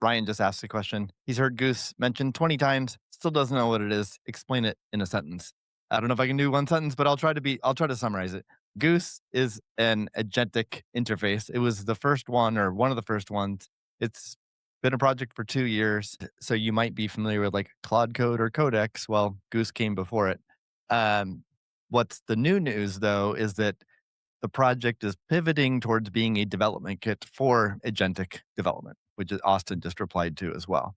Ryan just asked a question. He's heard Goose mentioned 20 times, still doesn't know what it is. Explain it in a sentence. I don't know if I can do one sentence, but I'll try to summarize it. Goose is an agentic interface. It was the first one or one of the first ones. It's been a project for 2 years. So you might be familiar with like Claude Code or Codex. Well, Goose came before it. Um, what's the new news though is that the project is pivoting towards being a development kit for agentic development, which is Austin just replied to as well.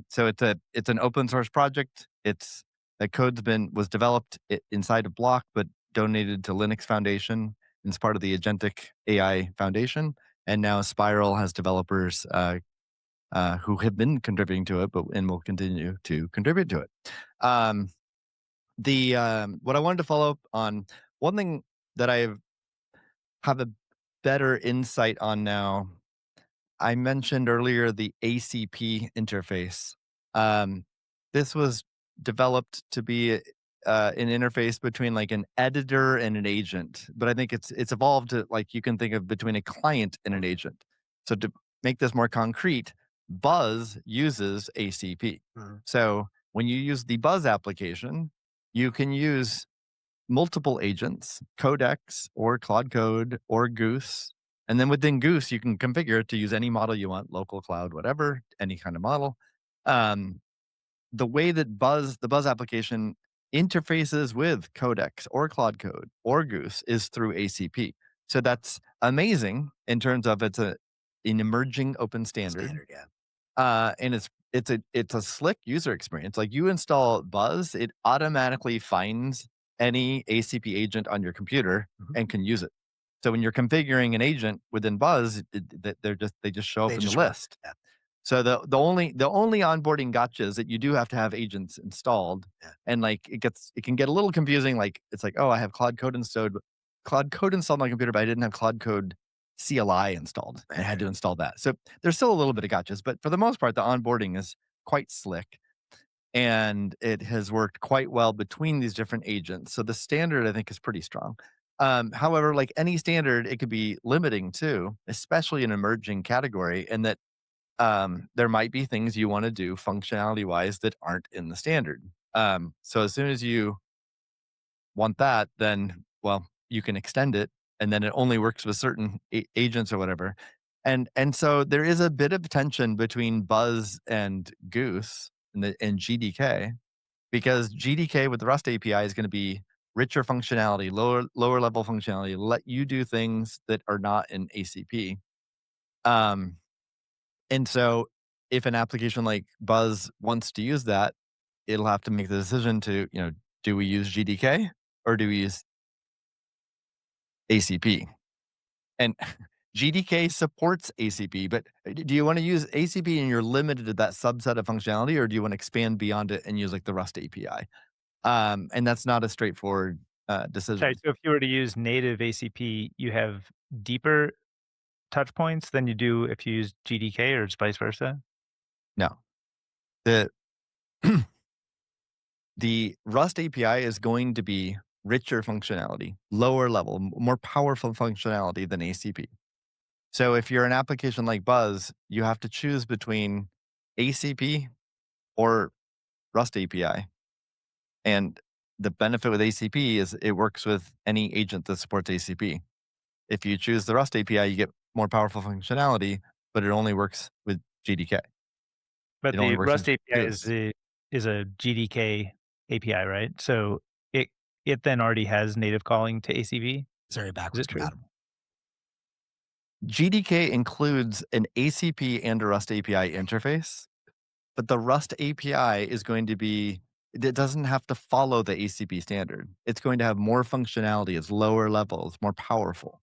So it's an open source project. It's the code's been was developed inside of Block, but donated to Linux Foundation. And it's part of the Agentic AI Foundation. And now Spiral has developers who have been contributing to it, and will continue to contribute to it. Um, the What I wanted to follow up on, one thing that I have a better insight on now. I mentioned earlier the ACP interface. Um, this was developed to be an interface between like an editor and an agent, but I think it's evolved to like you can think of between a client and an agent. So to make this more concrete, Buzz uses ACP. Mhm. So when you use the Buzz application, you can use multiple agents, Codex or Claude Code or Goose. And then within Goose, you can configure it to use any model you want, local cloud, whatever, any kind of model. Um, the way that the Buzz application interfaces with Codex or Claude Code or Goose is through ACP. So that's amazing in terms of an emerging open standard, Standard, yeah. and it's a slick user experience. Like you install Buzz, it automatically finds any ACP agent on your computer Mhm. and can use it. So when you're configuring an agent within Buzz, they just show up They in the just work. list. Yeah, So the only onboarding gotcha is that you do have to have agents installed, yeah. and like it can get a little confusing. Like it's like, oh, I have Cloud Code installed on my computer, but I didn't have Cloud Code CLI installed. I had to Right. install that. So there's still a little bit of gotchas, but for the most part, the onboarding is quite slick, and it has worked quite well between these different agents. So the standard I think is pretty strong. However, like any standard, it could be limiting too, especially an emerging category, and that there might be things you want to do functionality wise that aren't in the standard. So as soon as you want that, then well, you can extend it, and then it only works with certain agents or whatever. And so there is a bit of tension between Buzz and Goose and GDK, because GDK with the Rust API is going to be richer functionality, lower level functionality, let you do things that are not in ACP. Um, and so if an application like Buzz wants to use that, it'll have to make the decision to, do we use GDK or do we use ACP? And GDK supports ACP, but do you want to use ACP and you're limited to that subset of functionality, or do you want to expand beyond it and use like the Rust API? And that's not a straightforward Sorry, decision. so if you were to use native ACP, you have deeper touch points than you do if you use GDK or just vice versa? No, the the Rust API is going to be richer functionality, lower level, more powerful functionality than ACP. So if you're an application like Buzz, you have to choose between ACP or Rust API. And the benefit with ACP is it works with any agent that supports ACP. If you choose the Rust API, you get more powerful functionality, but it only works with GDK. But It only the works Rust with API Goose. is a GDK API, right? So it then already has native calling to ACV. It's very Is backwards it true? compatible. GDK includes an ACP and a Rust API interface, but the Rust API is going to be, it doesn't have to follow the ACP standard. It's going to have more functionality. It's lower level. It's more powerful.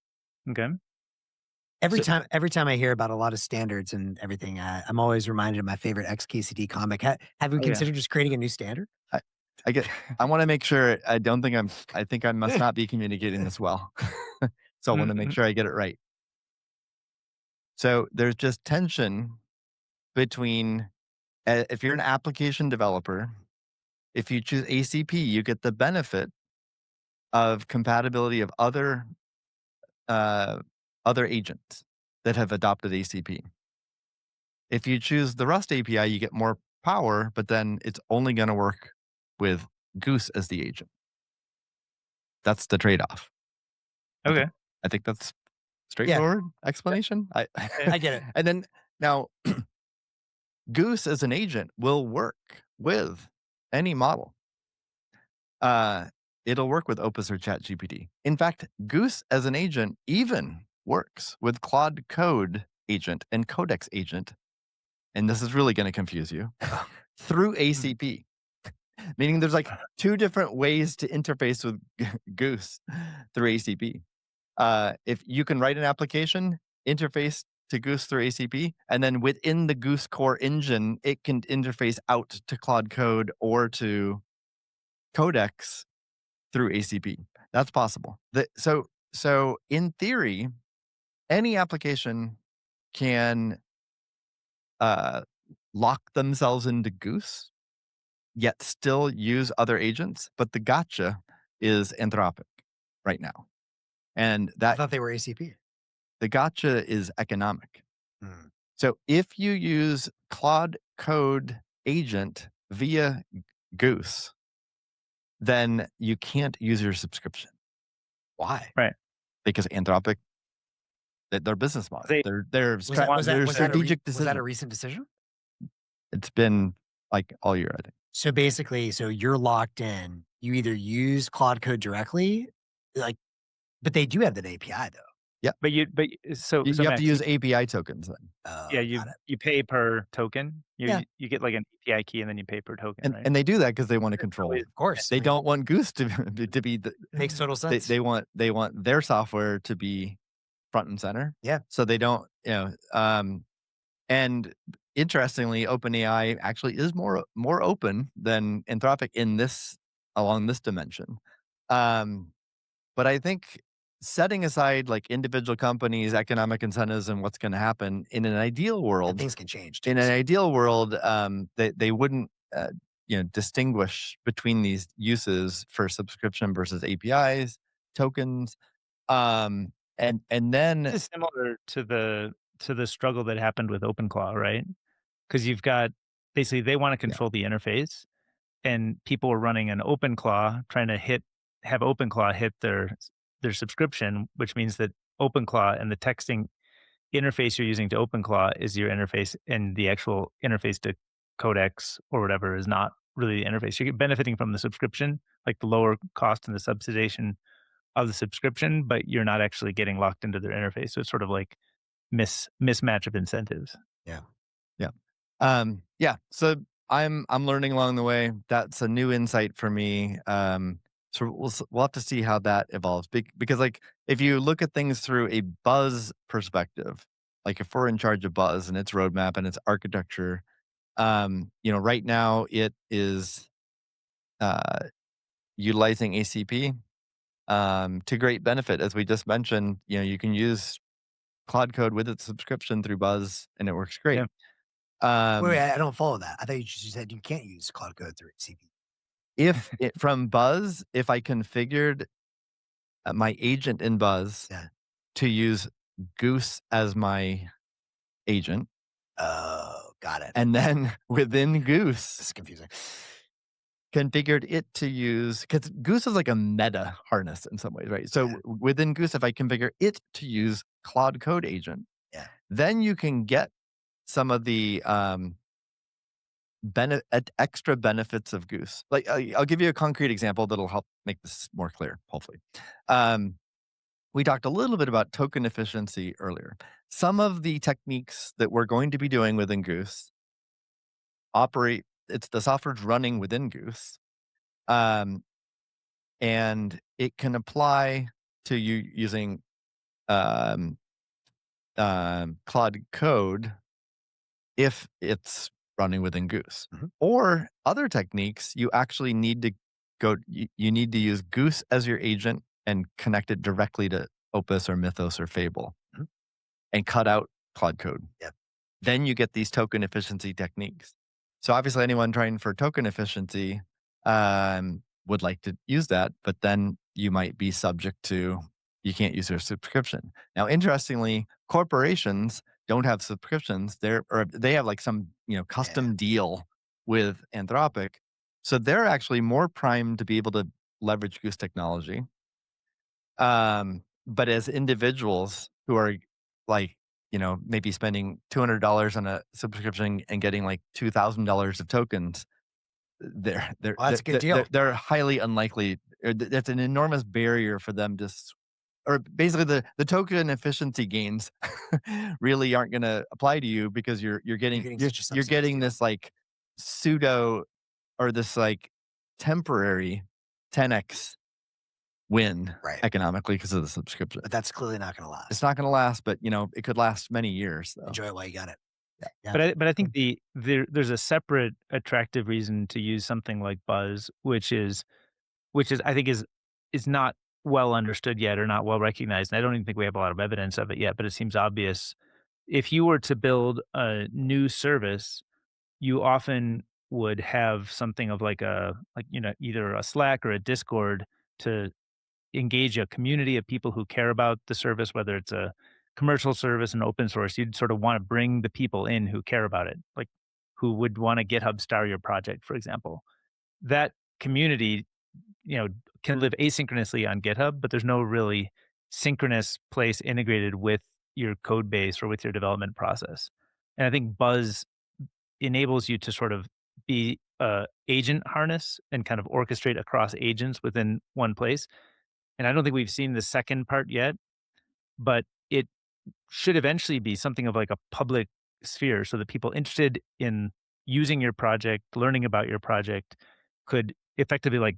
Okay. So Every time I hear about a lot of standards and everything, I'm always reminded of my favorite XKCD comic. Have we Oh, yeah. considered just creating a new standard? I, I get, I want to make sure, I think I must not be communicating this well. So I want to make Mhm. sure I get it right. So there's just tension between, if you're an application developer, if you choose ACP, you get the benefit of compatibility of uh, other agents that have adopted ACP. If you choose the Rust API, you get more power, but then it's only going to work with Goose as the agent. That's the trade-off. Okay. I think that's straightforward explanation. I get it. And then now Goose as an agent will work with any model. It'll work with Opus or ChatGPT. In fact, Goose as an agent even works with Claude Code agent and Codex agent. And this is really going to confuse you through ACP, meaning there's like two different ways to interface with Goose through ACP. If you can write an application, interface to Goose through ACP, and then within the Goose core engine, it can interface out to Claude Code or to Codex through ACP. That's possible. So in theory, any application can lock themselves into Goose, yet still use other agents. But the gotcha is Anthropic right now. And I that thought they were ACP. the gotcha is economic. Hmm. So if you use Claude Code agent via Goose, then you can't use your subscription. Why? Right. Because Anthropic, their business model, They- their Was that, was that, their was that, a, strategic was decision. that a recent decision? It's been like all year, I think. So basically, so you're locked in. You either use Claude Code directly, like, but they do have that API though. So You have Max, to use API tokens then. yeah, you Got it. you pay per token. Yeah. You get like an API key and then you pay per token, right? And they do that because they want to control. Of course. They don't want Goose to be the, Makes total sense. they want their software to be front and center. Yeah. So they don't, and interestingly, OpenAI actually is more open than Anthropic along this dimension. But I think setting aside like individual companies, economic incentives, and what's going to happen in an ideal And world, things can change. in an ideal world, they wouldn't distinguish between these uses for subscription versus APIs, tokens, and then It's similar to the struggle that happened with OpenClaw, right? Because you've got basically they want to control the interface, and people were running an OpenClaw trying to have OpenClaw hit their subscription, which means that OpenClaw and the texting interface you're using to OpenClaw is your interface, and the actual interface to Codex or whatever is not really the interface. You're benefiting from the subscription, like the lower cost and the subsidization of the subscription, but you're not actually getting locked into their interface. So it's sort of like mismatch of incentives. Yeah. So I'm learning along the way. That's a new insight for me. So we'll have to see how that evolves because like if you look at things through a Buzz perspective, like if we're in charge of Buzz and its roadmap and its architecture, right now it is utilizing ACP to great benefit. As we just mentioned, you can use Claude Code with its subscription through Buzz and it works great. Yeah. Wait, I don't follow that. I thought you just said you can't use Claude Code through ACP. If it, from Buzz, if I configured my agent in Buzz Yeah. to use Goose as my agent, Oh, got it. and then within This Goose is confusing. configured it to use, because Goose is like a meta harness in some ways, right? So Yeah. within Goose, if I configure it to use Claude Code agent, Yeah. then you can get some of the extra benefits of Goose. Like I'll give you a concrete example that'll help make this more clear, hopefully. We talked a little bit about token efficiency earlier. Some of the techniques that we're going to be doing within Goose it's the software's running within Goose. And it can apply to you using Claude Code if it's running within Goose. Mhm. Or other techniques, you actually need to you need to use Goose as your agent and connect it directly to Opus or Mythos or Fable Mhm. and cut out Claude Code. Yep. Then you get these token efficiency techniques. So obviously anyone trying for token efficiency would like to use that, but then you might be subject to, you can't use their subscription. Now, interestingly, corporations don't have subscriptions, they have like some, custom deal with Anthropic. So they're actually more primed to be able to leverage Goose technology. But as individuals who are like, maybe spending $200 on a subscription and getting like $2,000 of tokens, Well, that's a good deal. they're highly unlikely. That's an enormous barrier for them to, or basically the token efficiency gains really aren't going to apply to you because you're getting getting you're, such a you're subsidized getting deal. this like pseudo or this like temporary 10x win Right. economically because of the subscription. But that's clearly not going to last. It's not going to last, but it could last many years though. Enjoy it while you got it. Yeah. Yeah. But I think there's a separate attractive reason to use something like Buzz, which is I think is not well understood yet or not well recognized. And I don't even think we have a lot of evidence of it yet, but it seems obvious. If you were to build a new service, you often would have something of either a Slack or a Discord to engage a community of people who care about the service, whether it's a commercial service and open source. You'd sort of want to bring the people in who care about it, like who would want to GitHub star your project, for example. That community, you know, can live asynchronously on GitHub, but there's no really synchronous place integrated with your code base or with your development process. And I think Buzz enables you to sort of be a agent harness and kind of orchestrate across agents within one place. And I don't think we've seen the second part yet, but it should eventually be something of like a public sphere so that people interested in using your project, learning about your project could effectively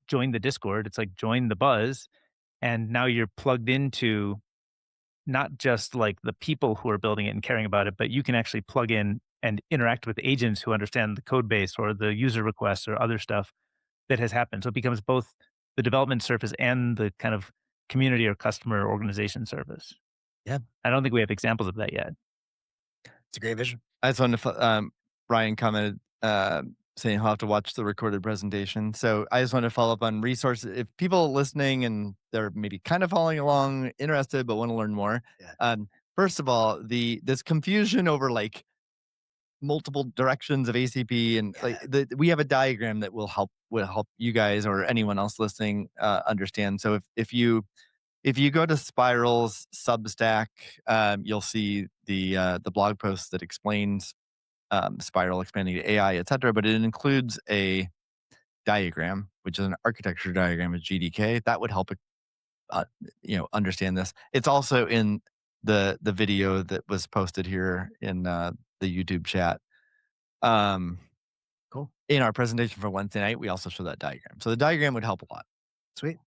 join the Discord. It's like join the buzz. And now you're plugged into not just like the people who are building it and caring about it, but you can actually plug in and interact with agents who understand the code base or the user requests or other stuff that has happened. So it becomes both the development surface and the kind of community or customer organization service. Yeah. I don't think we have examples of that yet. It's a great vision. I just wanted to, Brian commented, saying he'll have to watch the recorded presentation. So I just want to follow up on resources. If people listening and they're maybe kind of following along, interested, but want to learn more. Yeah. First of all, this confusion over like multiple directions of ACP and we have a diagram that will help you guys or anyone else listening understand. So if you go to Spiral's Substack, you'll see the blog post that explains Spiral expanding to AI, etc. But it includes a diagram, which is an architecture diagram of GDK that would help understand this. It's also in the video that was posted here in the YouTube chat. Cool. In our presentation for Wednesday night, we also show that diagram. So the diagram would help a lot. Sweet.